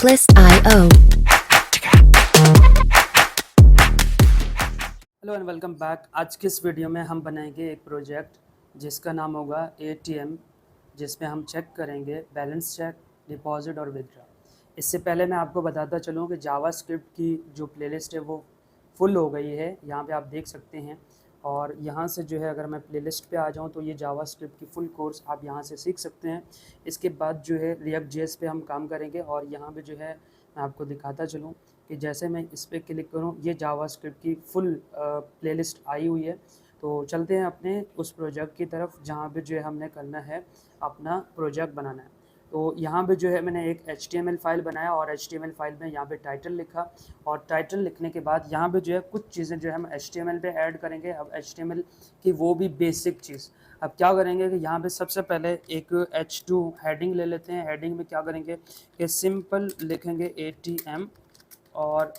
Checklist.io. Hello and welcome back. आज के इस वीडियो में हम बनाएंगे एक प्रोजेक्ट जिसका नाम होगा ATM, जिसमें हम चेक करेंगे बैलेंस चेक, डिपॉजिट और विथड्रॉ। इससे पहले मैं आपको बताता चलूँ कि जावास्क्रिप्ट की जो प्लेलिस्ट है वो फुल हो गई है, यहाँ पे आप देख सकते हैं। और यहाँ से जो है अगर मैं प्लेलिस्ट पे आ जाऊँ तो ये जावास्क्रिप्ट की फुल कोर्स आप यहाँ से सीख सकते हैं। इसके बाद जो है रिएक्ट जेएस पे हम काम करेंगे और यहाँ पे जो है मैं आपको दिखाता चलूँ कि जैसे मैं इस पर क्लिक करूँ ये जावास्क्रिप्ट की फुल प्लेलिस्ट आई हुई है। तो चलते हैं अपने उस प्रोजेक्ट की तरफ जहाँ पे जो है हमने करना है अपना प्रोजेक्ट बनाना है। तो यहाँ पे जो है मैंने एक HTML फाइल बनाया और HTML फाइल में यहाँ पे टाइटल लिखा और टाइटल लिखने के बाद यहाँ पे जो है कुछ चीज़ें जो है हम HTML पे ऐड करेंगे। अब HTML की वो भी बेसिक चीज़ अब क्या करेंगे कि यहाँ पे सबसे पहले एक H2 हेडिंग ले लेते हैं। हेडिंग में क्या करेंगे कि सिंपल लिखेंगे ATM और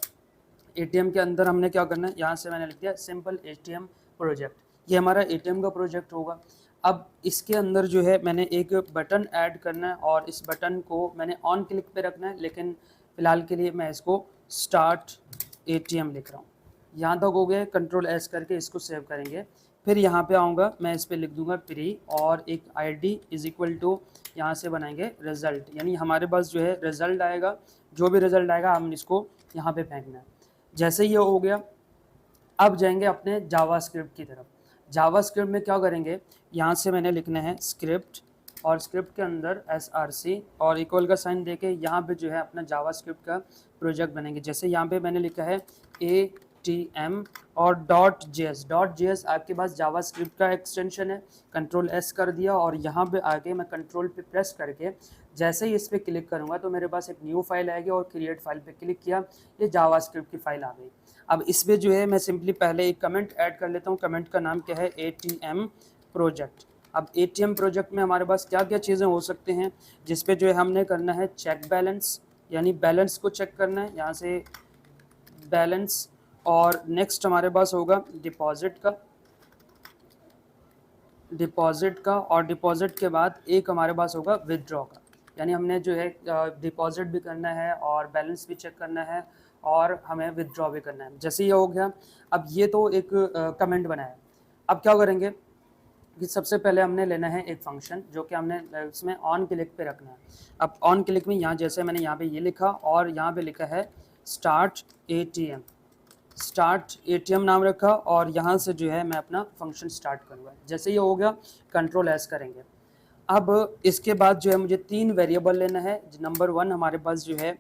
ATM के अंदर हमने क्या करना है, यहाँ से मैंने लिख दिया सिंपल ATM प्रोजेक्ट। ये हमारा ATM का प्रोजेक्ट होगा। अब इसके अंदर जो है मैंने एक बटन ऐड करना है और इस बटन को मैंने ऑन क्लिक पे रखना है, लेकिन फ़िलहाल के लिए मैं इसको स्टार्ट ATM लिख रहा हूँ। यहाँ तक हो गया। कंट्रोल S करके इसको सेव करेंगे। फिर यहाँ पे आऊँगा, मैं इस पर लिख दूँगा प्री और एक ID इज इक्वल टू यहाँ से बनाएंगे रिज़ल्ट, यानी हमारे पास जो है रिज़ल्ट आएगा। जो भी रिज़ल्ट आएगा हम इसको यहाँ पे फेंकना है। जैसे ये हो गया, अब जाएंगे अपने जावास्क्रिप्ट की तरफ। जावास्क्रिप्ट में क्या करेंगे, यहाँ से मैंने लिखना है स्क्रिप्ट और स्क्रिप्ट के अंदर src और इक्वल का साइन देके यहाँ पे जो है अपना जावास्क्रिप्ट का प्रोजेक्ट बनेंगे। जैसे यहाँ पे मैंने लिखा है ATM और .js आपके पास जावास्क्रिप्ट का एक्सटेंशन है। कंट्रोल S कर दिया और यहाँ पे आके मैं कंट्रोल पे प्रेस करके जैसे ही इस पर क्लिक करूँगा तो मेरे पास एक न्यू फाइल आएगी और क्रिएट फाइल पे क्लिक किया, ये जावास्क्रिप्ट की फाइल आ गई। अब इसमें जो है मैं सिंपली पहले एक कमेंट ऐड कर लेता हूँ। कमेंट का नाम क्या है, ATM प्रोजेक्ट। अब ATM प्रोजेक्ट में हमारे पास क्या क्या चीज़ें हो सकते हैं, जिस पे जो है हमने करना है चेक बैलेंस, यानी बैलेंस को चेक करना है। यहाँ से बैलेंस और नेक्स्ट हमारे पास होगा डिपॉजिट का और डिपॉजिट के बाद एक हमारे पास होगा विथड्रॉ का, यानी हमने जो है डिपॉजिट भी करना है और बैलेंस भी चेक करना है और हमें विथड्रॉ भी करना है। जैसे ये हो गया, अब ये तो एक कमेंट बनाया। अब क्या करेंगे कि सबसे पहले हमने लेना है एक फंक्शन जो कि हमने इसमें ऑन क्लिक पे रखना है। अब ऑन क्लिक में यहाँ जैसे मैंने यहाँ पे ये लिखा और यहाँ पे लिखा है स्टार्ट ATM नाम रखा और यहाँ से जो है मैं अपना फंक्शन स्टार्ट करूँगा। जैसे ये हो गया, कंट्रोल S करेंगे। अब इसके बाद जो है मुझे 3 वेरिएबल लेना है। नंबर 1 हमारे पास जो है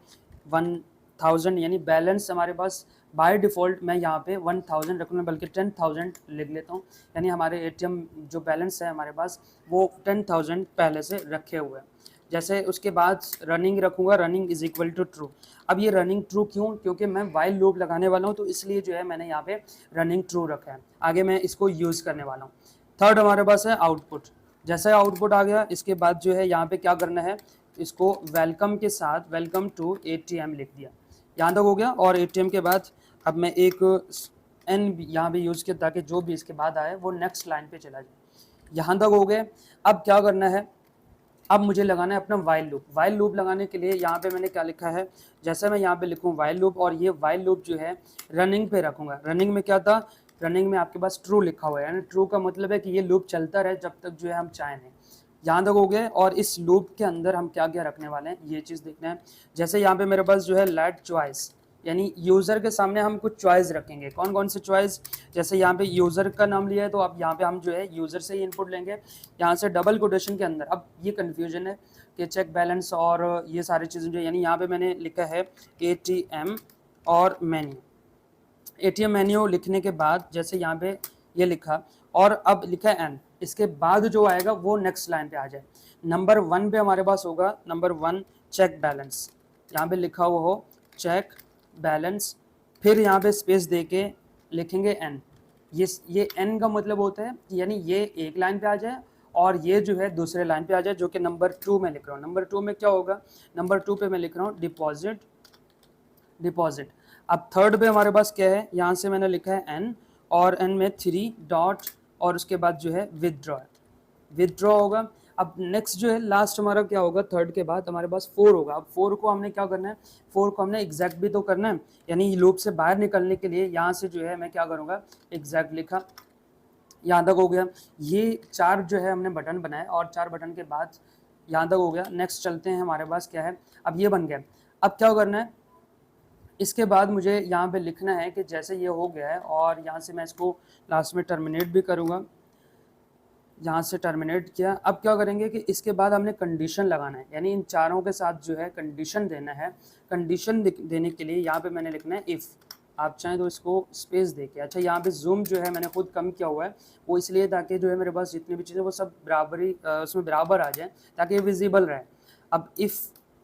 1000, यानी बैलेंस हमारे पास बाय डिफ़ॉल्ट मैं यहाँ पे 1000 रखूँगा, बल्कि 10,000 लिख लेता हूँ, यानी हमारे ATM जो बैलेंस है हमारे पास वो 10,000 पहले से रखे हुए हैं। जैसे उसके बाद रनिंग रखूँगा, running is equal to true. अब ये रनिंग ट्रू क्यों, क्योंकि मैं वाइल लूप लगाने वाला हूँ, तो इसलिए जो है मैंने यहाँ पे रनिंग ट्रू रखा है। आगे मैं इसको यूज़ करने वाला हूँ। थर्ड हमारे पास है आउटपुट। जैसे आउटपुट आ गया, इसके बाद जो है यहाँ पे क्या करना है, इसको वेलकम के साथ वेलकम टू ATM लिख दिया। यहाँ तक हो गया। और ATM के बाद अब मैं एक N यहाँ पे यूज़ किया ताकि जो भी इसके बाद आए वो नेक्स्ट लाइन पे चला जाए। यहाँ तक हो गए। अब क्या करना है, अब मुझे लगाना है अपना वाइल लूप। वाइल लूप लगाने के लिए यहाँ पे मैंने क्या लिखा है, जैसे मैं यहाँ पे लिखूँ वाइल लूप और ये वाइल लूप जो है रनिंग पे रखूँगा। रनिंग में क्या था, रनिंग में आपके पास ट्रू लिखा हुआ है, यानी ट्रू का मतलब है कि ये लूप चलता रहे जब तक जो है हम चाहें नहीं। यहाँ तक हो गए। और इस लूप के अंदर हम क्या क्या रखने वाले हैं ये चीज़ देखना है। जैसे यहाँ पे मेरे पास जो है लेट चॉइस, यानी यूज़र के सामने हम कुछ चॉइस रखेंगे। कौन कौन से चॉइस, जैसे यहाँ पे यूज़र का नाम लिया है तो अब यहाँ पे हम जो है यूज़र से ही इनपुट लेंगे। यहाँ से डबल कोटेशन के अंदर, अब ये कन्फ्यूजन है कि चेक बैलेंस और ये सारी चीज़ें जो, यानी यहाँ पे मैंने लिखा है ATM और मेन्यू। ATM मेन्यू लिखने के बाद जैसे यहाँ पे ये लिखा और अब लिखा है N, इसके बाद जो आएगा वो नेक्स्ट लाइन पे आ जाए। नंबर 1 पे हमारे पास होगा नंबर 1 चेक बैलेंस, यहाँ पे लिखा हुआ हो चेक बैलेंस, फिर यहाँ पे स्पेस दे के लिखेंगे N। ये N का मतलब होता है कि यानी ये एक लाइन पे आ जाए और ये जो है दूसरे लाइन पे आ जाए, जो कि नंबर 2 में लिख रहा हूँ। नंबर 2 में क्या होगा, नंबर 2 पे मैं लिख रहा हूँ डिपॉजिट। अब थर्ड पे हमारे पास क्या है, यहाँ से मैंने लिखा है N और N में 3 डॉट और उसके बाद जो है विथड्रॉ होगा। अब नेक्स्ट जो है लास्ट हमारा क्या होगा, थर्ड के बाद हमारे पास 4 होगा। अब 4 को हमने क्या करना है, 4 को हमने एग्जैक्ट भी तो करना है, यानी लूप से बाहर निकलने के लिए यहाँ से जो है मैं क्या करूँगा, एग्जैक्ट लिखा, यहाँ तक हो गया। ये 4 जो है हमने बटन बनाए और 4 बटन के बाद यहाँ तक हो गया। नेक्स्ट चलते हैं, हमारे पास क्या है, अब ये बन गया। अब क्या करना है, इसके बाद मुझे यहाँ पे लिखना है कि जैसे ये हो गया है और यहाँ से मैं इसको लास्ट में टर्मिनेट भी करूँगा, यहाँ से टर्मिनेट किया। अब क्या करेंगे कि इसके बाद हमने कंडीशन लगाना है, यानी इन चारों के साथ जो है कंडीशन देना है। कंडीशन देने के लिए यहाँ पे मैंने लिखना है इफ़, आप चाहें तो इसको स्पेस देके, अच्छा यहाँ पे जूम जो है मैंने खुद कम किया हुआ है, वो इसलिए ताकि जो है मेरे पास जितनी भी चीज़ें वो सब बराबरी उसमें बराबर आ जाए, ताकि ये विजिबल रहे। अब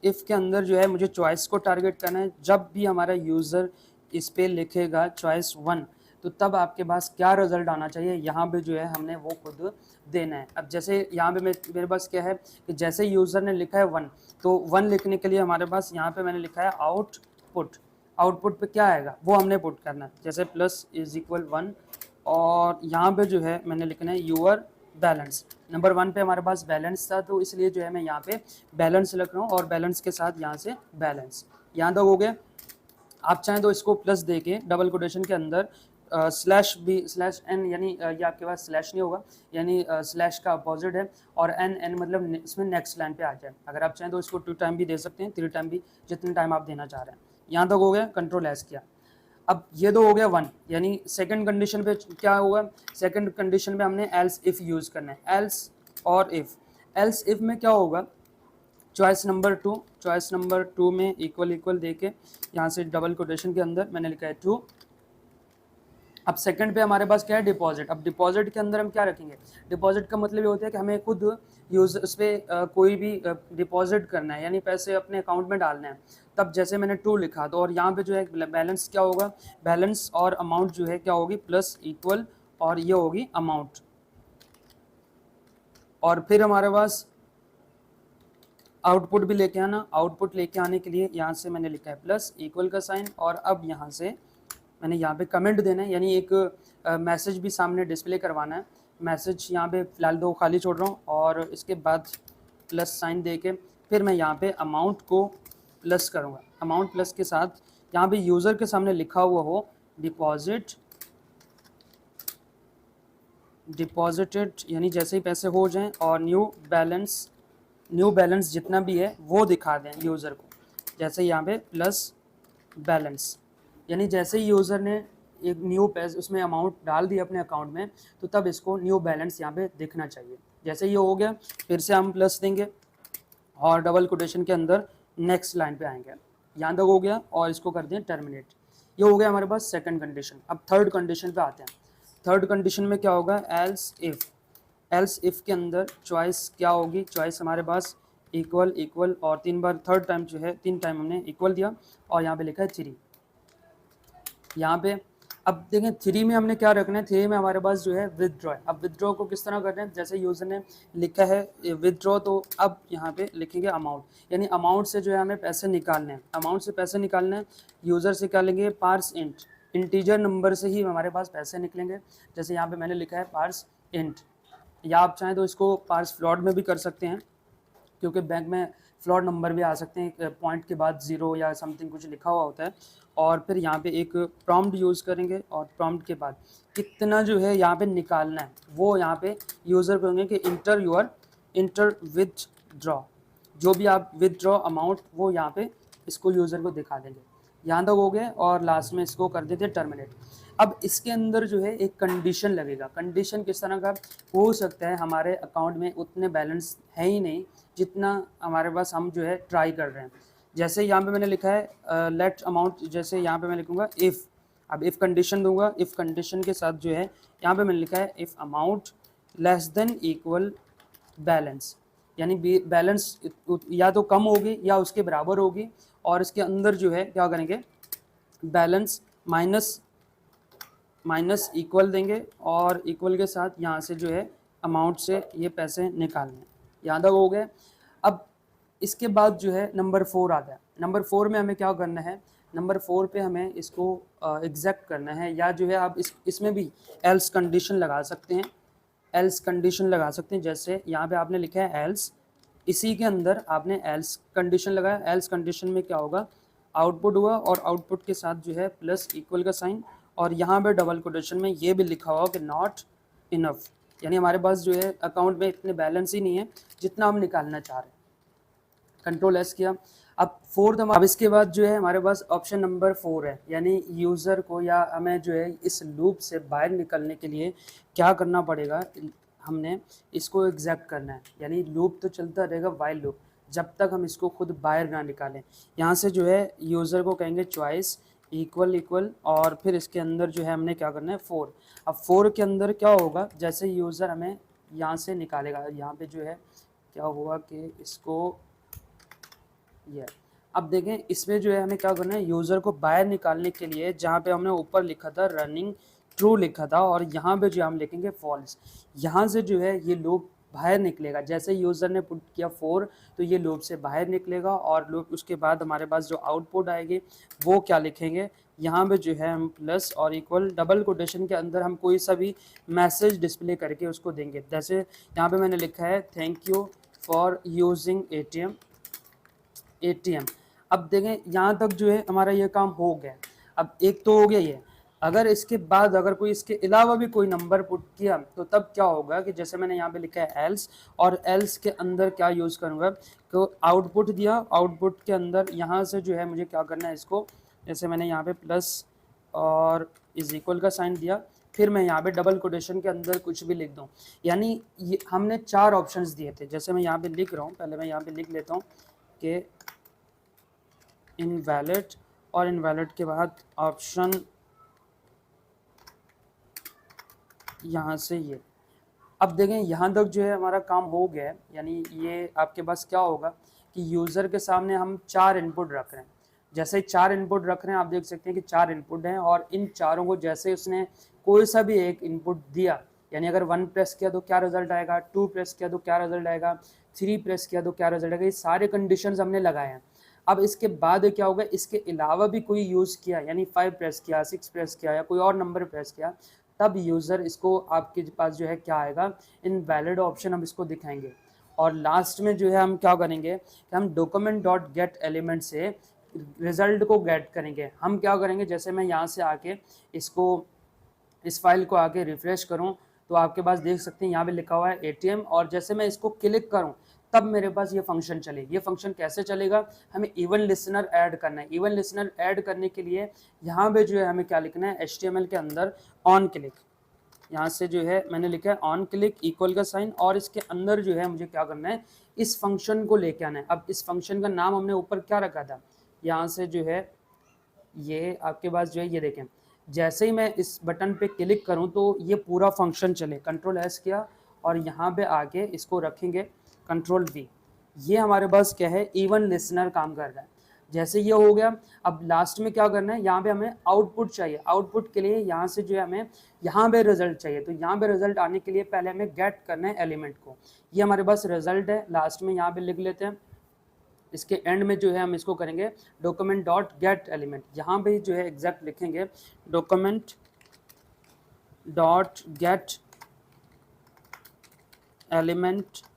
इफ़ के अंदर जो है मुझे चॉइस को टारगेट करना है। जब भी हमारा यूज़र इस पे लिखेगा चॉइस 1, तो तब आपके पास क्या रिजल्ट आना चाहिए, यहाँ पे जो है हमने वो खुद देना है। अब जैसे यहाँ पे मेरे पास क्या है कि जैसे यूज़र ने लिखा है 1, तो 1 लिखने के लिए हमारे पास यहाँ पे मैंने लिखा है आउटपुट। आउटपुट पे क्या आएगा वो हमने पुट करना है, जैसे प्लस इज इक्वल 1, और यहाँ पे जो है मैंने लिखना है यूअर बैलेंस। नंबर 1 पे हमारे पास बैलेंस था, तो इसलिए जो है मैं यहाँ पे बैलेंस लिख रहा हूँ और बैलेंस के साथ यहाँ से बैलेंस। यहाँ तक हो गया। आप चाहें तो इसको प्लस दे के डबल कोटेशन के अंदर स्लैश भी, स्लैश एन, यानी ये आपके पास स्लैश नहीं होगा, यानी स्लैश का अपोजिट है, और एन मतलब इसमें नेक्स्ट लाइन पे आ जाए। अगर आप चाहें तो इसको 2 टाइम भी दे सकते हैं, 3 टाइम भी, जितने टाइम आप देना चाह रहे हैं। यहाँ तक हो गया, कंट्रोल एस किया। अब ये तो हो गया 1, यानी सेकंड कंडीशन पे क्या होगा, सेकंड कंडीशन पे हमने एल्स इफ़ यूज़ करना है, एल्स और इफ़। एल्स इफ़ में क्या होगा, चॉइस नंबर 2 में इक्वल इक्वल दे के यहाँ से डबल कोटेशन के अंदर मैंने लिखा है 2। अब सेकंड पे हमारे पास क्या है, डिपॉजिट। अब डिपॉजिट के अंदर हम क्या रखेंगे, डिपॉजिट का मतलब ये होता है कि हमें खुद यूज उस पर कोई भी डिपॉजिट करना है, यानी पैसे अपने अकाउंट में डालने हैं। तब जैसे मैंने 2 लिखा, तो और यहाँ पे जो है बैलेंस क्या होगा, बैलेंस और अमाउंट जो है क्या होगी, प्लस इक्वल, और ये होगी अमाउंट। और फिर हमारे पास आउटपुट भी लेके आना। आउटपुट लेके आने के लिए यहाँ से मैंने लिखा है प्लस इक्वल का साइन, और अब यहाँ से मैंने यहाँ पे कमेंट देना है, यानी एक मैसेज भी सामने डिस्प्ले करवाना है। मैसेज यहाँ पे फ़िलहाल 2 खाली छोड़ रहा हूँ, और इसके बाद प्लस साइन दे के फिर मैं यहाँ पे अमाउंट को प्लस करूँगा। अमाउंट प्लस के साथ यहाँ पे यूज़र के सामने लिखा हुआ हो डिपॉजिटेड, यानी जैसे ही पैसे हो जाएं, और न्यू बैलेंस जितना भी है वो दिखा दें यूज़र को, जैसे यहाँ पे प्लस बैलेंस, यानी जैसे ही यूज़र ने एक न्यू पैसे उसमें अमाउंट डाल दी अपने अकाउंट में, तो तब इसको न्यू बैलेंस यहाँ पे दिखना चाहिए। जैसे ये हो गया, फिर से हम प्लस देंगे और डबल कोटेशन के अंदर नेक्स्ट लाइन पे आएंगे। यहाँ तक हो गया, और इसको कर दें टर्मिनेट। ये हो गया हमारे पास सेकंड कंडीशन। अब थर्ड कंडीशन पे आते हैं। थर्ड कंडीशन में क्या होगा, एल्स इफ़ के अंदर चॉइस क्या होगी, चॉइस हमारे पास इक्वल इक्वल, और 3 बार थर्ड टाइम जो है 3 टाइम हमने इक्वल दिया, और यहाँ पे लिखा है 3 यहाँ पे। अब देखें 3 में हमने क्या रखना है, 3 में हमारे पास जो है विदड्रॉ है। अब विदड्रॉ को किस तरह करना है, जैसे यूज़र ने लिखा है विदड्रॉ, तो अब यहाँ पे लिखेंगे अमाउंट, यानी अमाउंट से जो है हमें पैसे निकालने हैं। अमाउंट से पैसे निकालने हैं, यूज़र से क्या लेंगे, पार्स इंट, इंटीजर नंबर से ही हमारे पास पैसे निकलेंगे। जैसे यहाँ पे मैंने लिखा है पार्स इंट, या आप चाहें तो इसको पार्स फ्लॉट में भी कर सकते हैं, क्योंकि बैंक में फ्लॉट नंबर भी आ सकते हैं, पॉइंट के बाद 0 या समथिंग कुछ लिखा हुआ होता है। और फिर यहाँ पे एक प्रॉम्प्ट यूज़ करेंगे, और प्रॉम्प्ट के बाद कितना जो है यहाँ पे निकालना है वो यहाँ पे यूज़र कहेंगे कि इंटर विथड्रॉ, जो भी आप विथड्रॉ अमाउंट वो यहाँ पे इसको यूज़र को दिखा देंगे। यहाँ तक हो गए, और लास्ट में इसको कर देते टर्मिनेट। अब इसके अंदर जो है एक कंडीशन लगेगा। कंडीशन किस तरह का हो सकता है, हमारे अकाउंट में उतने बैलेंस है ही नहीं जितना हमारे पास हम जो है ट्राई कर रहे हैं। जैसे यहाँ पे मैंने लिखा है लेट अमाउंट, जैसे यहाँ पे मैं लिखूँगा इफ़। अब इफ़ कंडीशन दूंगा, इफ़ कंडीशन के साथ जो है यहाँ पे मैंने लिखा है if amount less than equal balance, यानी बैलेंस या तो कम होगी या उसके बराबर होगी, और इसके अंदर जो है क्या करेंगे, बैलेंस माइनस इक्वल देंगे, और इक्वल के साथ यहाँ से जो है अमाउंट से ये पैसे निकालने। यहाँ तक हो गए। अब इसके बाद जो है नंबर 4 आता है। नंबर 4 में हमें क्या करना है, नंबर 4 पे हमें इसको एग्जैक्ट करना है, या जो है आप इसमें भी एल्स कंडीशन लगा सकते हैं। एल्स कंडीशन लगा सकते हैं। जैसे यहाँ पे आपने लिखा है एल्स, इसी के अंदर आपने एल्स कंडीशन लगाया। एल्स कंडीशन में क्या होगा, आउटपुट हुआ और आउटपुट के साथ जो है प्लस इक्वल का साइन, और यहाँ पे डबल कोटेशन में ये भी लिखा हुआ कि नॉट इनफ, यानी हमारे पास जो है अकाउंट में इतने बैलेंस ही नहीं है जितना हम निकालना चाह रहे हैं। कंट्रोल एस किया। अब फोर्थ, अब इसके बाद जो है हमारे पास ऑप्शन नंबर 4 है, यानी यूज़र को या हमें जो है इस लूप से बाहर निकलने के लिए क्या करना पड़ेगा, हमने इसको एग्जैक्ट करना है। यानी लूप तो चलता रहेगा वाइल लूप जब तक हम इसको खुद बाहर ना निकालें। यहाँ से जो है यूज़र को कहेंगे चॉइस इक्वल इक्वल, और फिर इसके अंदर जो है हमने क्या करना है 4। अब 4 के अंदर क्या होगा, जैसे यूज़र हमें यहाँ से निकालेगा, यहाँ पे जो है क्या हुआ कि इसको ये, अब देखें इसमें जो है हमें क्या करना है, यूज़र को बाहर निकालने के लिए जहाँ पे हमने ऊपर लिखा था रनिंग ट्रू लिखा था, और यहाँ पे जो हम लिखेंगे फॉल्स। यहाँ से जो है ये लूप बाहर निकलेगा। जैसे यूज़र ने पुट किया 4 तो ये लूप से बाहर निकलेगा, और लूप उसके बाद हमारे पास जो आउटपुट आएगी वो क्या लिखेंगे, यहाँ पे जो है हम प्लस और इक्वल डबल कोटेशन के अंदर हम कोई सा भी मैसेज डिस्प्ले करके उसको देंगे। जैसे यहाँ पे मैंने लिखा है thank you for using ATM। अब देखें यहाँ तक जो है हमारा ये काम हो गया। अब एक तो हो गया ये, अगर इसके बाद अगर कोई इसके अलावा भी कोई नंबर पुट किया तो तब क्या होगा कि जैसे मैंने यहाँ पे लिखा है एल्स, और एल्स के अंदर क्या यूज़ करूँगा, तो आउटपुट दिया, आउटपुट के अंदर यहाँ से जो है मुझे क्या करना है इसको, जैसे मैंने यहाँ पे प्लस और इज इक्वल का साइन दिया, फिर मैं यहाँ पे डबल कोटेशन के अंदर कुछ भी लिख दूँ। यानी ये हमने 4 ऑप्शंस दिए थे। जैसे मैं यहाँ पे लिख रहा हूँ, पहले मैं यहाँ पे लिख लेता हूँ कि इनवैलिड, और इनवैलिड के बाद ऑप्शन यहाँ से ये। अब देखें यहाँ तक जो है हमारा काम हो गया है। यानी ये आपके पास क्या होगा कि यूज़र के सामने हम 4 इनपुट रख रहे हैं। जैसे 4 इनपुट रख रहे हैं, आप देख सकते हैं कि 4 इनपुट हैं, और इन चारों को जैसे उसने कोई सा भी एक इनपुट दिया, यानी अगर 1 प्रेस किया तो क्या रिजल्ट आएगा, 2 प्रेस किया तो क्या रिजल्ट आएगा, 3 प्रेस किया तो क्या रिजल्ट आएगा, ये सारे कंडीशंस हमने लगाए हैं। अब इसके बाद क्या होगा, इसके अलावा भी कोई यूज़ किया, यानी 5 प्रेस किया, 6 प्रेस किया, या कोई और नंबर प्रेस किया, तब यूज़र इसको आपके पास जो है क्या आएगा, इनवैलिड ऑप्शन हम इसको दिखाएंगे। और लास्ट में जो है हम क्या करेंगे कि हम डॉक्यूमेंट डॉट गेट एलिमेंट से रिजल्ट को गेट करेंगे। हम क्या करेंगे, जैसे मैं यहाँ से आके इसको, इस फाइल को आके रिफ्रेश करूँ तो आपके पास देख सकते हैं यहाँ पे लिखा हुआ है ATM, और जैसे मैं इसको क्लिक करूँ तब मेरे पास ये फंक्शन चलेगी। ये फंक्शन कैसे चलेगा, हमें इवन लिसनर ऐड करना है। इवन लिसनर ऐड करने के लिए यहाँ पे जो है हमें क्या लिखना है, HTML के अंदर ऑन क्लिक, यहाँ से जो है मैंने लिखा है ऑन क्लिक इक्वल का साइन, और इसके अंदर जो है मुझे क्या करना है, इस फंक्शन को लेके आना है। अब इस फंक्शन का नाम हमने ऊपर क्या रखा था, यहाँ से जो है ये आपके पास जो है ये देखें, जैसे ही मैं इस बटन पे क्लिक करूं तो ये पूरा फंक्शन चले। कंट्रोल एस किया और यहाँ पे आके इसको रखेंगे कंट्रोल V। ये हमारे पास क्या है, इवन लिसनर काम कर रहा है। जैसे ये हो गया, अब लास्ट में क्या करना है, यहाँ पे हमें आउटपुट चाहिए। आउटपुट के लिए यहाँ से जो है हमें यहाँ पे रिजल्ट चाहिए, तो यहाँ पे रिजल्ट आने के लिए पहले हमें गेट करना है एलिमेंट को। ये हमारे पास रिजल्ट है, लास्ट में यहाँ पे लिख लेते हैं। इसके एंड में जो है हम इसको करेंगे डॉक्यूमेंट डॉट गेट एलिमेंट। यहाँ पे जो है एग्जैक्ट लिखेंगे document dot gate element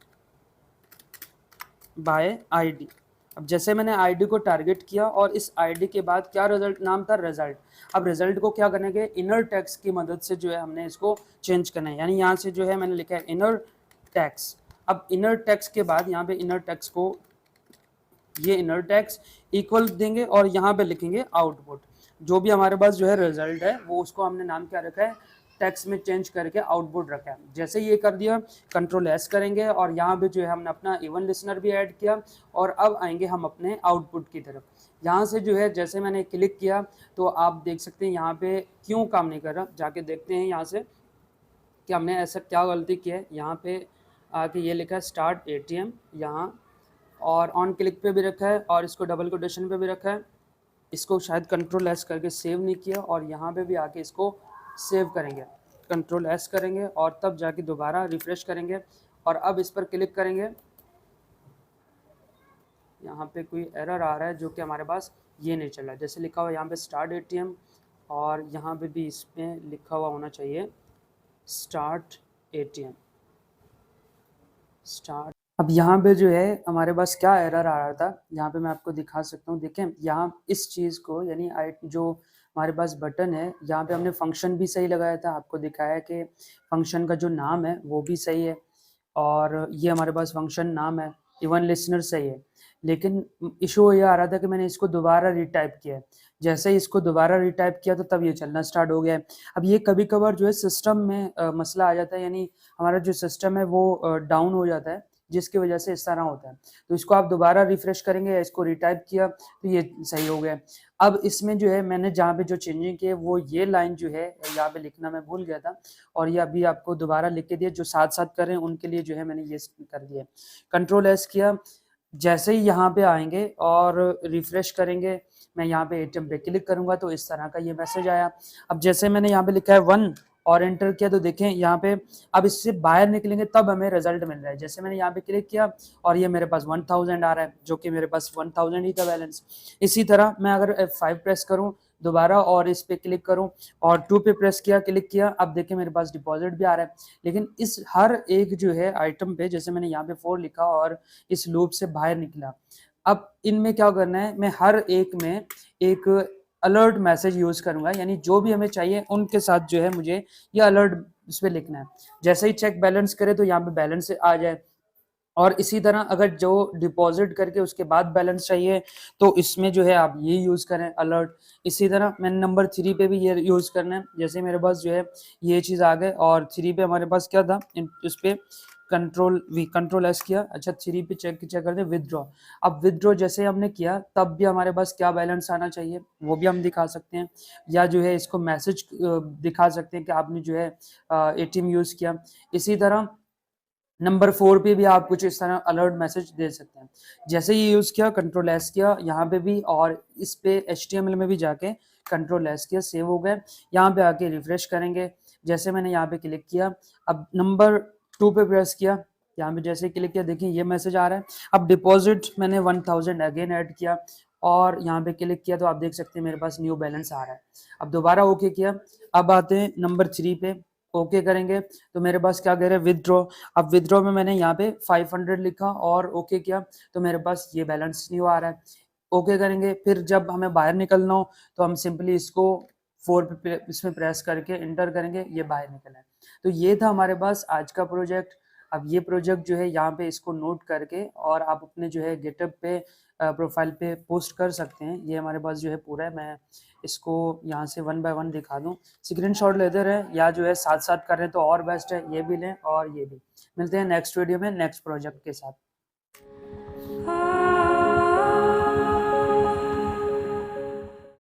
by ID. अब जैसे मैंने आईडी को टारगेट किया और इस आईडी के बाद क्या रिजल्ट नाम था, रिजल्ट। अब रिजल्ट को क्या करने के, इनर टैक्स की मदद से जो है हमने इसको चेंज करना है। यानी यहाँ से जो है मैंने लिखा है इनर टैक्स। अब इनर टैक्स के बाद यहाँ पे इनर टैक्स को, ये इनर टैक्स इक्वल देंगे और यहाँ पे लिखेंगे आउटपुट। जो भी हमारे पास जो है रिजल्ट है वो उसको हमने नाम क्या रखा है, टैक्स में चेंज करके आउटपुट रखा है। जैसे ये कर दिया, कंट्रोल एस करेंगे और यहाँ पे जो है हमने अपना इवन लिसनर भी ऐड किया, और अब आएंगे हम अपने आउटपुट की तरफ। यहाँ से जो है जैसे मैंने क्लिक किया तो आप देख सकते हैं यहाँ पे क्यों काम नहीं कर रहा, जाके देखते हैं यहाँ से कि हमने ऐसा क्या गलती की है। यहाँ पे आके ये लिखा है स्टार्ट ATM यहाँ, और ऑन क्लिक पे भी रखा है और इसको डबल कोटेशन पे भी रखा है। इसको शायद कंट्रोल एस करके सेव नहीं किया, और यहाँ पे भी आके इसको सेव करेंगे, कंट्रोल एस करेंगे और तब जाके दोबारा रिफ्रेश करेंगे, और अब इस पर क्लिक करेंगे। यहाँ पे कोई एरर आ रहा है जो कि हमारे पास ये नहीं चला। जैसे लिखा हुआ यहाँ पे स्टार्ट ATM, और यहाँ पे भी इसमें लिखा हुआ होना चाहिए स्टार्ट ATM। स्टार्ट। अब यहाँ पे जो है हमारे पास क्या एरर आ रहा था, यहाँ पे मैं आपको दिखा सकता हूँ। देखें यहाँ इस चीज़ को, यानी जो हमारे पास बटन है, यहाँ पे हमने फंक्शन भी सही लगाया था, आपको दिखाया कि फंक्शन का जो नाम है वो भी सही है, और ये हमारे पास फंक्शन नाम है, इवन लिसनर सही है। लेकिन इशू ये आ रहा था कि मैंने इसको दोबारा रिटाइप किया है। जैसे ही इसको दोबारा रिटाइप किया तो तब ये चलना स्टार्ट हो गया है। अब ये कभी कभार जो है सिस्टम में मसला आ जाता है, यानी हमारा जो सिस्टम है वो डाउन हो जाता है, जिसकी वजह से इस तरह होता है। तो इसको आप दोबारा रिफ्रेश करेंगे या इसको रिटाइप किया तो ये सही हो गया। अब इसमें जो है मैंने जहाँ पे जो चेंजिंग की है वो ये लाइन जो है यहाँ पे लिखना मैं भूल गया था, और ये अभी आपको दोबारा लिख के दिया। जो साथ साथ कर रहे हैं उनके लिए जो है मैंने ये कर दिया, कंट्रोल एस किया। जैसे ही यहाँ पे आएंगे और रिफ्रेश करेंगे, मैं यहाँ पे एटीएम पे क्लिक करूंगा तो इस तरह का ये मैसेज आया। अब जैसे मैंने यहाँ पे लिखा है 1 और एंटर किया तो देखें यहाँ पे अब इससे बाहर निकलेंगे तब हमें रिजल्ट मिल रहा है। जैसे मैंने यहाँ पे क्लिक किया और ये मेरे पास 1000 आ रहा है, जो कि मेरे पास 1000 ही था बैलेंस। इसी तरह मैं अगर F5 प्रेस करूँ दोबारा और इस पे क्लिक करूं और 2 पे प्रेस किया, क्लिक किया, अब देखिए मेरे पास डिपॉजिट भी आ रहा है। लेकिन इस हर एक जो है आइटम पे, जैसे मैंने यहाँ पे 4 लिखा और इस लूप से बाहर निकला, अब इनमें क्या करना है, मैं हर एक में एक अलर्ट मैसेज यूज करूंगा, यानी जो भी हमें चाहिए उनके साथ जो है मुझे ये अलर्ट इस पे लिखना है। जैसे ही चेक बैलेंस करे तो यहाँ पे बैलेंस आ जाए, और इसी तरह अगर जो डिपॉजिट करके उसके बाद बैलेंस चाहिए तो इसमें जो है आप ये यूज़ करें अलर्ट। इसी तरह मैंने नंबर 3 पे भी ये यूज़ करना है। जैसे मेरे पास जो है ये चीज़ आ गए, और 3 पे हमारे पास क्या था, इस पे कंट्रोल एस किया। अच्छा 3 पे चेक करते विदड्रॉ। अब विदड्रॉ जैसे हमने किया तब भी हमारे पास क्या बैलेंस आना चाहिए वो भी हम दिखा सकते हैं, या जो है इसको मैसेज दिखा सकते हैं कि आपने जो है एटीएम यूज़ किया। इसी तरह नंबर 4 पे भी आप कुछ इस तरह अलर्ट मैसेज दे सकते हैं। जैसे ही यूज़ किया, कंट्रोल एस किया यहाँ पे भी, और इस पे HTML में भी जाके कंट्रोल एस किया, सेव हो गए। यहाँ पे आके रिफ्रेश करेंगे। जैसे मैंने यहाँ पे क्लिक किया, अब नंबर 2 पे प्रेस किया, यहाँ पे जैसे क्लिक किया देखिए ये मैसेज आ रहा है। अब डिपॉजिट मैंने 1000 अगेन ऐड किया और यहाँ पे क्लिक किया तो आप देख सकते हैं मेरे पास न्यू बैलेंस आ रहा है। अब दोबारा ओके किया, अब आते हैं नंबर 3 पे, ओके करेंगे तो मेरे पास क्या कह रहे हैं विदड्रॉ। अब विदड्रॉ में मैंने यहाँ पे 500 लिखा और ओके किया तो मेरे पास ये बैलेंस नहीं आ रहा है। ओके करेंगे, फिर जब हमें बाहर निकलना हो तो हम सिंपली इसको 4 पे इसमें प्रेस करके इंटर करेंगे, ये बाहर निकला है। तो ये था हमारे पास आज का प्रोजेक्ट। अब ये प्रोजेक्ट जो है यहाँ पे इसको नोट करके और आप अपने जो है गिटहब पे प्रोफाइल पे पोस्ट कर सकते हैं। ये हमारे पास जो है पूरा है, मैं इसको यहाँ से 1 बाय 1 दिखा दूँ। स्क्रीनशॉट लेते रहें या जो है साथ साथ करें तो और बेस्ट है, ये भी लें और ये भी। मिलते हैं नेक्स्ट वीडियो में नेक्स्ट प्रोजेक्ट के साथ।